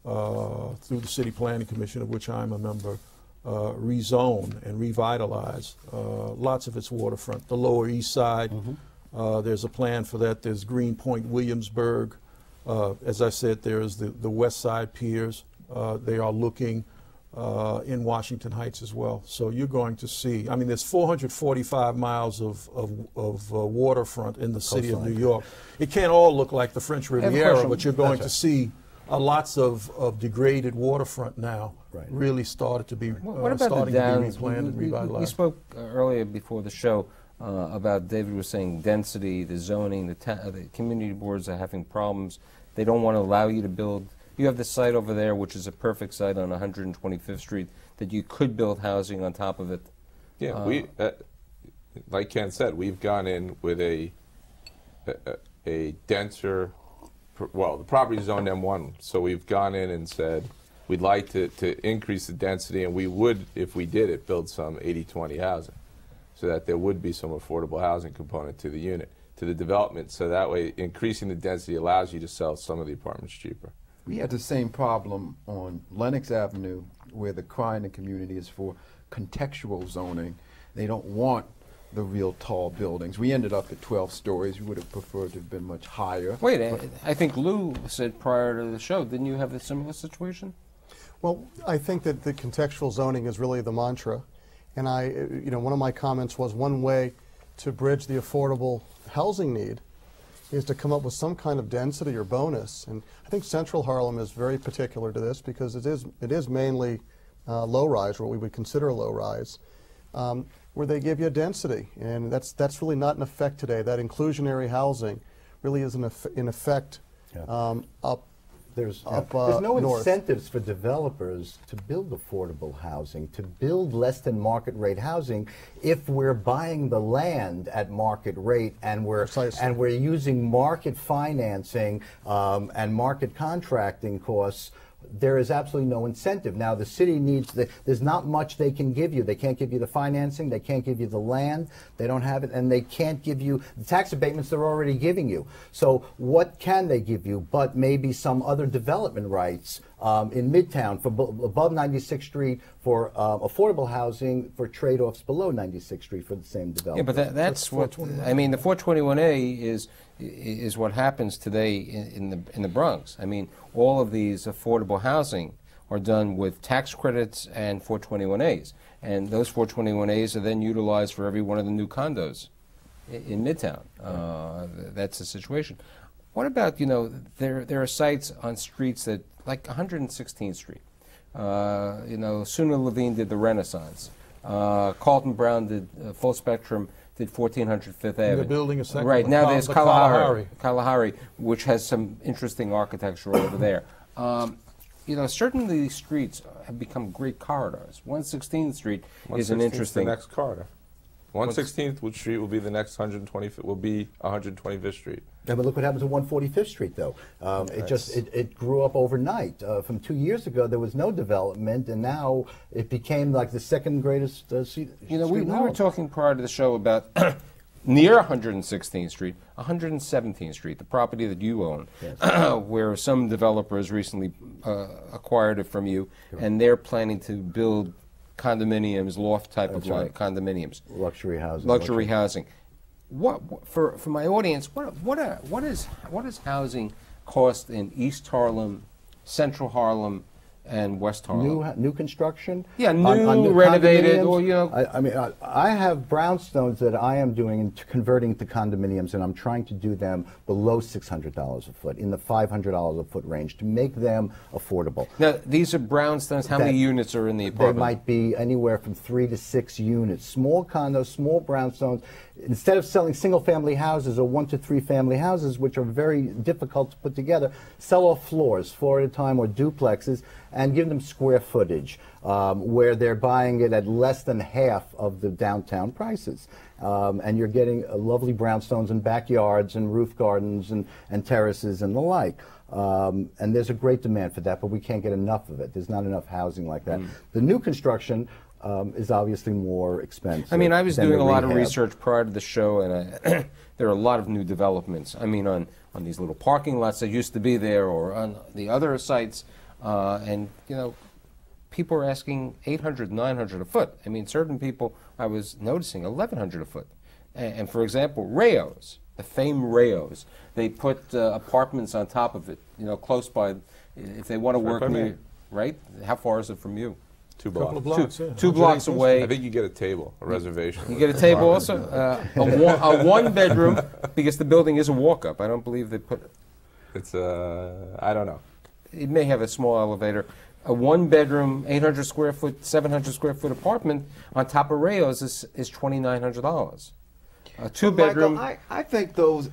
through the City Planning Commission, of which I'm a member, rezone and revitalize lots of its waterfront. The Lower East Side, there's a plan for that. There's Greenpoint, Williamsburg. As I said, there's the West Side piers. They are looking in Washington Heights as well. So you're going to see, I mean, there's 445 miles of waterfront in the city of New York. It can't all look like the French Riviera, but you're going to see lots of degraded waterfront now. Right. Really started to be What about the starting to downs? be replanted and We revitalized. spoke earlier before the show about, David was saying density, the zoning, the community boards are having problems. They don't want to allow you to build. You have the site over there, which is a perfect site on 125th Street, that you could build housing on top of it. Yeah, we, like Ken said, we've gone in with a denser, well, the property is zoned M1, so we've gone in and said we'd like to increase the density, and we would, if we did it, build some 80-20 housing, so that there would be some affordable housing component to the unit, to the development, so that way increasing the density allows you to sell some of the apartments cheaper. We had the same problem on Lenox Avenue, where the cry in the community is for contextual zoning. They don't want the real tall buildings. We ended up at 12 stories. We would have preferred to have been much higher. Wait, I think Lou said prior to the show, didn't you have a similar situation? Well, I think that the contextual zoning is really the mantra. And one of my comments was one way to bridge the affordable housing need is to come up with some kind of density or bonus. And I think Central Harlem is very particular to this because it is mainly low-rise, what we would consider low-rise, where they give you a density. And that's really not in effect today. That inclusionary housing really is in effect up There's up no north. incentives for developers to build affordable housing, to build less than market rate housing, if we're buying the land at market rate and we're using market financing and market contracting costs. There is absolutely no incentive. Now, the city needs there's not much they can give you. They can't give you the financing, they can't give you the land, they don't have it, and they can't give you the tax abatements they're already giving you. So what can they give you but maybe some other development rights in Midtown for above 96th Street for affordable housing for trade-offs below 96th Street for the same development. Yeah, but that's what, I mean, the 421A is what happens today in the Bronx. I mean, all of these affordable housing are done with tax credits and 421As. And those 421As are then utilized for every one of the new condos in Midtown. That's the situation. What about, there are sites on streets that, like 116th Street. Sooner Levine did the Renaissance. Carlton Brown did Full Spectrum, did 1400 Fifth Avenue. They're building a second Right, one. now there's The Kalahari, which has some interesting architecture over there. Certainly these streets have become great corridors. 116th Street is an interesting... the next corridor. 116th Street will be the next 125th Street. Yeah, but look what happens at 145th Street, though. It grew up overnight. From 2 years ago, there was no development, and now it became like the second greatest street. We were talking prior to the show about near 116th Street, 117th Street, the property that you own, yes. Where some developers recently acquired it from you, and they're planning to build condominiums, loft type of condominiums, luxury housing. Luxury housing. What for my audience? What is housing cost in East Harlem, Central Harlem, and West Harlem. New construction? Yeah, new, on new renovated, condominiums? or, you know. I mean, I have brownstones that I am doing and converting to condominiums, and I'm trying to do them below $600 a foot, in the $500 a foot range, to make them affordable. Now, these are brownstones. How many units are in the apartment? They might be anywhere from 3 to 6 units. Small condos, small brownstones. Instead of selling single-family houses or 1 to 3 family houses, which are very difficult to put together, sell off floors, floor at a time, or duplexes, and give them square footage, where they're buying it at less than half of the downtown prices. And you're getting lovely brownstones and backyards and roof gardens and terraces and the like. And there's a great demand for that, but we can't get enough of it. There's not enough housing like that. The new construction is obviously more expensive. I mean, I was than doing the a lot of rehab. research prior to the show, and there are a lot of new developments. I mean, on these little parking lots that used to be there, or on the other sites, and, you know, people are asking $800, $900 a foot. I mean, certain people, I was noticing, $1,100 a foot. And for example, Rayos, the famed Rayos, they put apartments on top of it, you know, close by, if they want to work near, right? How far is it from you? 2 blocks. Couple of blocks, yeah. Two blocks away. I think you get a table, a reservation. You get a table also. A one-bedroom, because the building is a walk-up. I don't believe they put. It's I don't know. It may have a small elevator. A one-bedroom, 800 square foot, 700 square foot apartment on top of Rayos is $2,900. A two-bedroom. Michael, I think those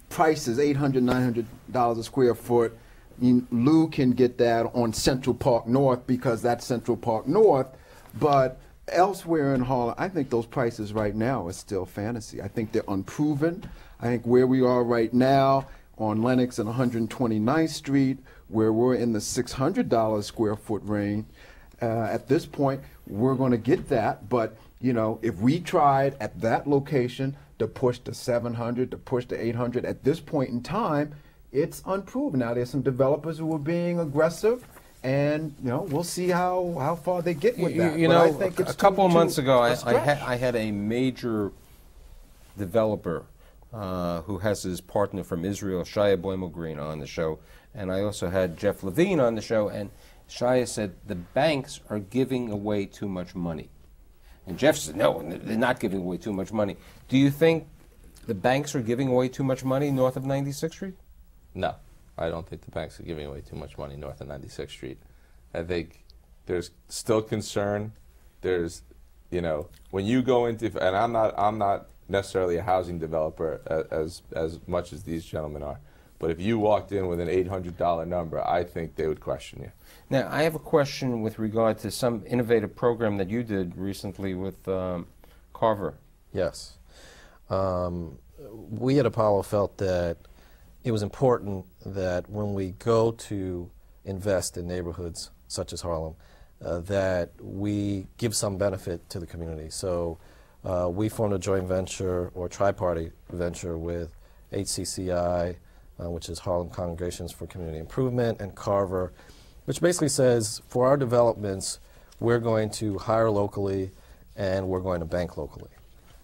prices, $800, $900 a square foot. Lou can get that on Central Park North because that's Central Park North, but elsewhere in Harlem, I think those prices right now are still fantasy. I think they're unproven. I think where we are right now on Lenox and 129th Street, where we're in the $600 square foot range, at this point, we're going to get that. But, you know, if we tried at that location to push to 700, to push to 800, at this point in time, it's unproven. Now, there's some developers who are being aggressive, and, you know, we'll see how far they get with that. You but know, I think it's a couple of months ago, a I stretch. had a major developer who has his partner from Israel, Shia Boimel-Green, on the show, and I also had Jeff Levine on the show, and Shia said the banks are giving away too much money. And Jeff said, no, they're not giving away too much money. Do you think the banks are giving away too much money north of 96th Street? No, I don't think the banks are giving away too much money north of 96th Street. I think there's still concern. There's, you know, when you go into, and I'm not necessarily a housing developer as much as these gentlemen are, but if you walked in with an $800 number, I think they would question you. Now, I have a question with regard to some innovative program that you did recently with Carver. Yes. We at Apollo felt that it was important that when we go to invest in neighborhoods such as Harlem, that we give some benefit to the community. So we formed a joint venture or tri-party venture with HCCI, which is Harlem Congregations for Community Improvement, and Carver, which basically says for our developments, we're going to hire locally and we're going to bank locally.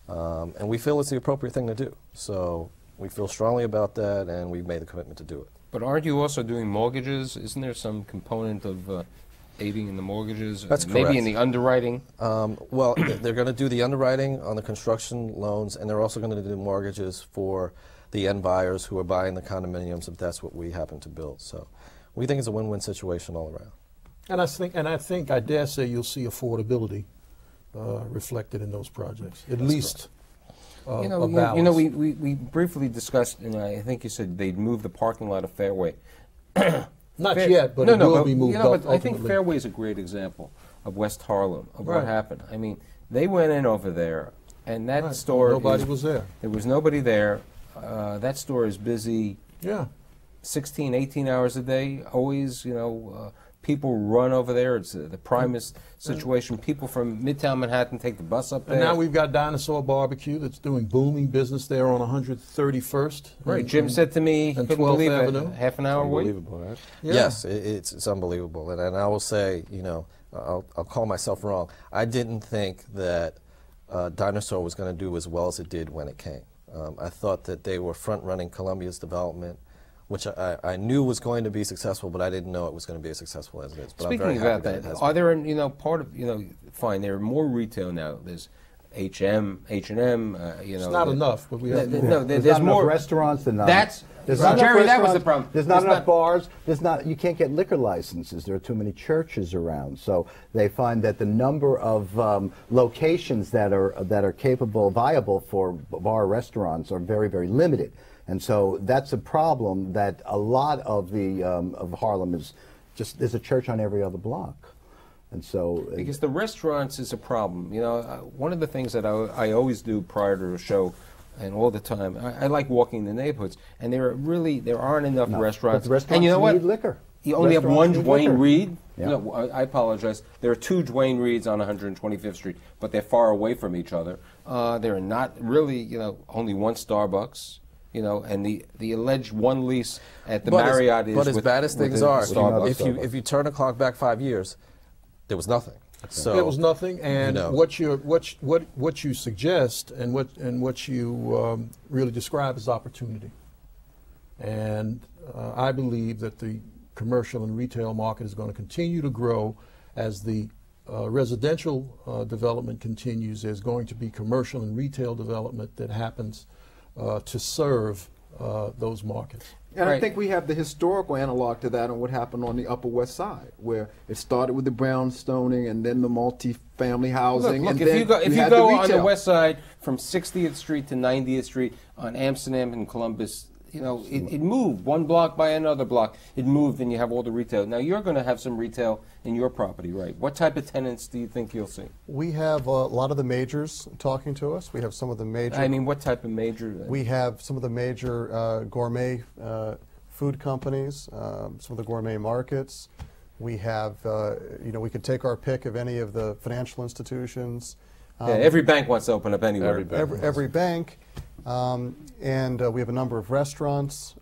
And we feel it's the appropriate thing to do. So we feel strongly about that, and we've made the commitment to do it. But aren't you also doing mortgages? Isn't there some component of aiding in the mortgages? That's maybe correct. in the underwriting? Well, they're going to do the underwriting on the construction loans, and they're also going to do mortgages for the end buyers who are buying the condominiums if that's what we happen to build. So we think it's a win-win situation all around. And I think I dare say you'll see affordability reflected in those projects, at least. You know, we briefly discussed, and I think you said they'd move the parking lot of Fairway. Not yet, but it will be moved up. But I think Fairway is a great example of West Harlem, of what happened. I mean, they went in over there, and that store. Nobody was there. There was nobody there. That store is busy. Yeah. 16, 18 hours a day. Always, you know, people run over there. It's the primest situation. People from Midtown Manhattan take the bus up there. And now we've got Dinosaur Barbecue that's doing booming business there on 131st. Right. Jim said to me he couldn't believe it. Half an hour wait. Unbelievable, right? Yeah. Yes, it's unbelievable. And I will say, you know, I'll call myself wrong. I didn't think that Dinosaur was going to do as well as it did when it came. I thought that they were front-running Columbia's development which I knew was going to be successful, but I didn't know it was going to be as successful as it is. But I'm very Speaking happy about that it that, has are been. there, part of, fine, there are more retail now. There's H&M, It's not enough, but we have more. No, There's there's not more. enough restaurants. There's not Jerry, that was the problem. There's not enough bars. You can't get liquor licenses. There are too many churches around. So they find that the number of locations that are viable for bar restaurants are very, very limited. And so that's a problem that a lot of of Harlem is just, there's a church on every other block. And so, Because the restaurants is a problem. One of the things that I always do prior to a show, and all the time, I like walking the neighborhoods, and there aren't enough restaurants. But the restaurants and you know what? need liquor. You only have one Restaurants need Dwayne liquor. Reed. Yeah. No, I apologize. There are two Dwayne Reeds on 125th Street, but they're far away from each other. There are not really, only one Starbucks. And the alleged one lease at the Marriott is. But as bad as things are, Starbucks. if you turn the clock back 5 years, there was nothing. So There was nothing, and what you suggest and what you really describe as opportunity. And I believe that the commercial and retail market is going to continue to grow as the residential development continues. There's going to be commercial and retail development that happens to serve those markets. And I think we have the historical analog to that on what happened on the Upper West Side, where it started with the brownstoning and then the multi-family housing. Look, and if then you go had the on the retail. West Side from 60th Street to 90th Street on Amsterdam and Columbus, it moved one block by another block. It moved, and you have all the retail. Now you're going to have some retail in your property, right? What type of tenants do you think you'll see? We have a lot of the majors talking to us. We have some of the major. I mean, what type of major? We have some of the major gourmet food companies, some of the gourmet markets. We have, we could take our pick of any of the financial institutions. Every bank wants to open up anywhere. Every bank. And we have a number of restaurants.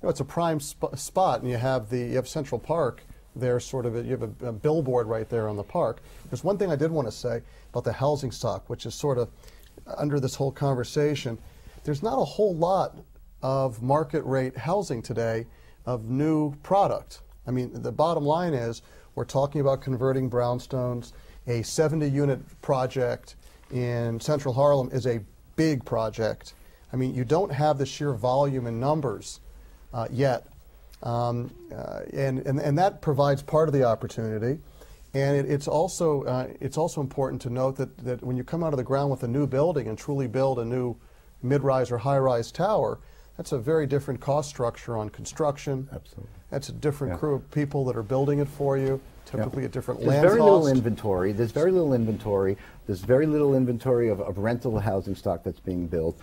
It's a prime spot, and you have Central Park there, you have a billboard right there on the park. There's one thing I did want to say about the housing stock, which is sort of under this whole conversation. There's not a whole lot of market rate housing today of new product. I mean, the bottom line is we're talking about converting brownstones. A 70-unit project in Central Harlem is a big project. I mean, you don't have the sheer volume and numbers yet. And that provides part of the opportunity. And it's also important to note that when you come out of the ground with a new building and truly build a new mid-rise or high-rise tower, that's a very different cost structure on construction. Absolutely. That's a different crew of people that are building it for you, typically a different land There's very little cost. inventory. There's very little inventory. There's very little inventory of rental housing stock that's being built.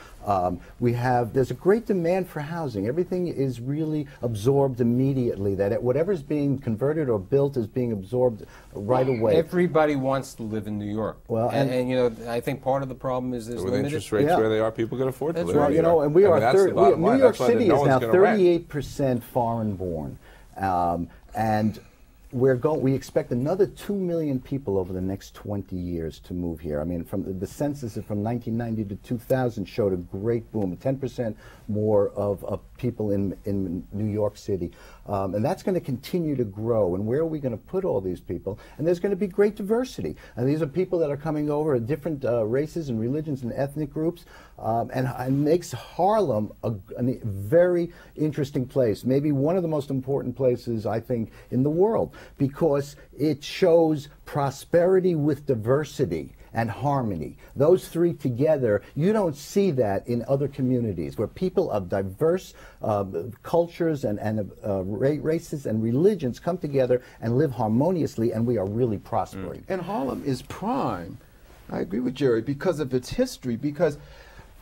There's a great demand for housing. Everything is really absorbed immediately. Whatever's being converted or built is being absorbed right away. Everybody wants to live in New York. Well, and I think part of the problem is there's With limited. interest rates where they are, people can afford to live right. in New York. And we are that's the bottom New line. York That's why City no is one's now gonna rent. 38% foreign born, and we expect another 2 million people over the next 20 years to move here. I mean, from the census from 1990 to 2000 showed a great boom, 10% more of people in New York City. And that's going to continue to grow. And where are we going to put all these people? And there's going to be great diversity. And these are people that are coming over of different races and religions and ethnic groups, and makes Harlem a very interesting place, maybe one of the most important places, I think, in the world, because it shows prosperity with diversity and harmony. Those three together, you don't see that in other communities where people of diverse cultures and races and religions come together and live harmoniously, and we are really prospering. And Harlem is prime, I agree with Jerry, because of its history, because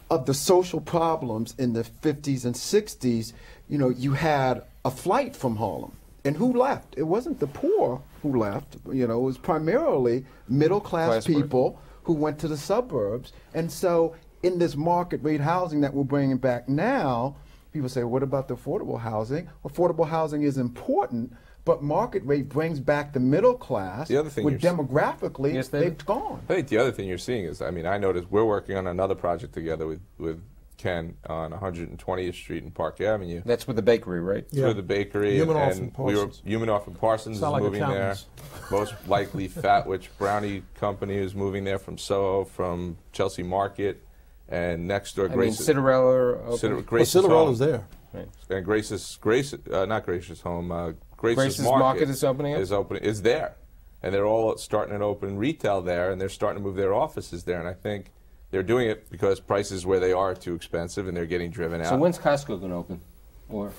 of the social problems in the 50s and 60s. You had a flight from Harlem. And who left? It wasn't the poor who left. It was primarily middle-class people who went to the suburbs. And so in this market rate housing that we're bringing back now, people say, what about the affordable housing? Affordable housing is important, but market rate brings back the middle class. The other thing with demographically, they've gone. I think the other thing you're seeing is, I noticed we're working on another project together with Ken, on 120th Street and Park Avenue. That's with the bakery, right? It's with the bakery. Humanoff and and Parsons. Humanoff and Parsons Sound is like moving there. accountants. Most likely Fatwich Brownie Company is moving there from Soho, from Chelsea Market, and next door I mean, Grace's. Citarella. Grace's Cittarella's Home. there. And not Grace's Home. Grace's Market is opening up? Is there. And they're all starting to open retail there, and they're starting to move their offices there. And I think they're doing it because prices where they are too expensive, and they're getting driven out. So when's Costco going to open? Or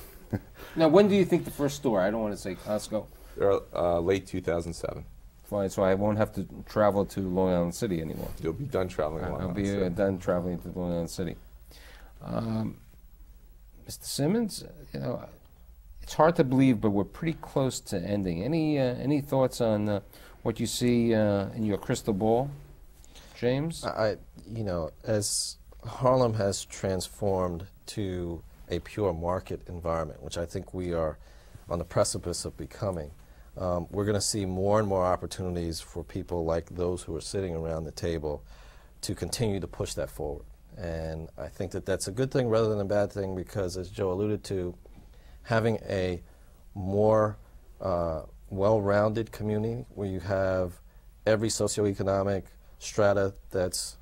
now, when do you think the first store? I don't want to say Costco. Late 2007. Fine, so I won't have to travel to Long Island City anymore. You'll be done traveling. I'll be done traveling to Long Island City. Mr. Simmons, you know, it's hard to believe, but we're pretty close to ending. Any thoughts on what you see in your crystal ball, James? You know, as Harlem has transformed to a pure market environment, which I think we are on the precipice of becoming, we're going to see more and more opportunities for people like those who are sitting around the table to continue to push that forward. And I think that that's a good thing rather than a bad thing, because, as Joe alluded to, having a more well-rounded community where you have every socioeconomic strata that's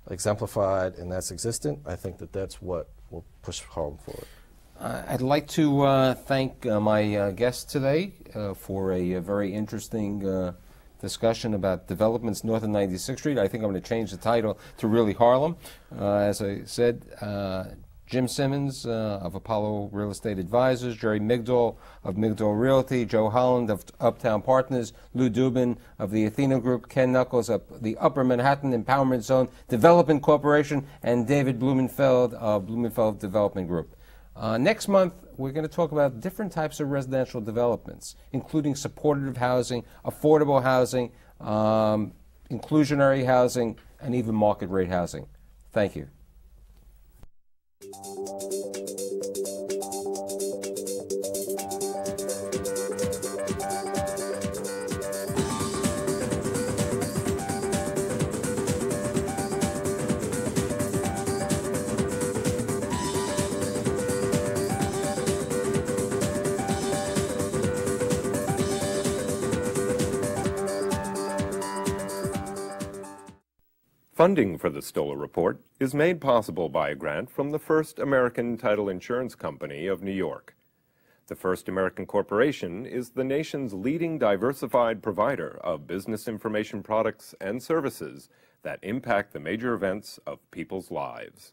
exemplified and that's existent, I think that that's what will push Harlem forward. I'd like to thank my guests today for a very interesting discussion about developments north of 96th Street. I think I'm going to change the title to really Harlem. As I said, Jim Simmons of Apollo Real Estate Advisors, Jerry Migdal of Migdal Realty, Joe Holland of Uptown Partners, Lou Dubin of the Athena Group, Ken Knuckles of the Upper Manhattan Empowerment Zone Development Corporation, and David Blumenfeld of Blumenfeld Development Group. Next month, we're going to talk about different types of residential developments, including supportive housing, affordable housing, inclusionary housing, and even market rate housing. Thank you. Funding for the Stoller Report is made possible by a grant from the First American Title Insurance Company of New York. The First American Corporation is the nation's leading diversified provider of business information products and services that impact the major events of people's lives.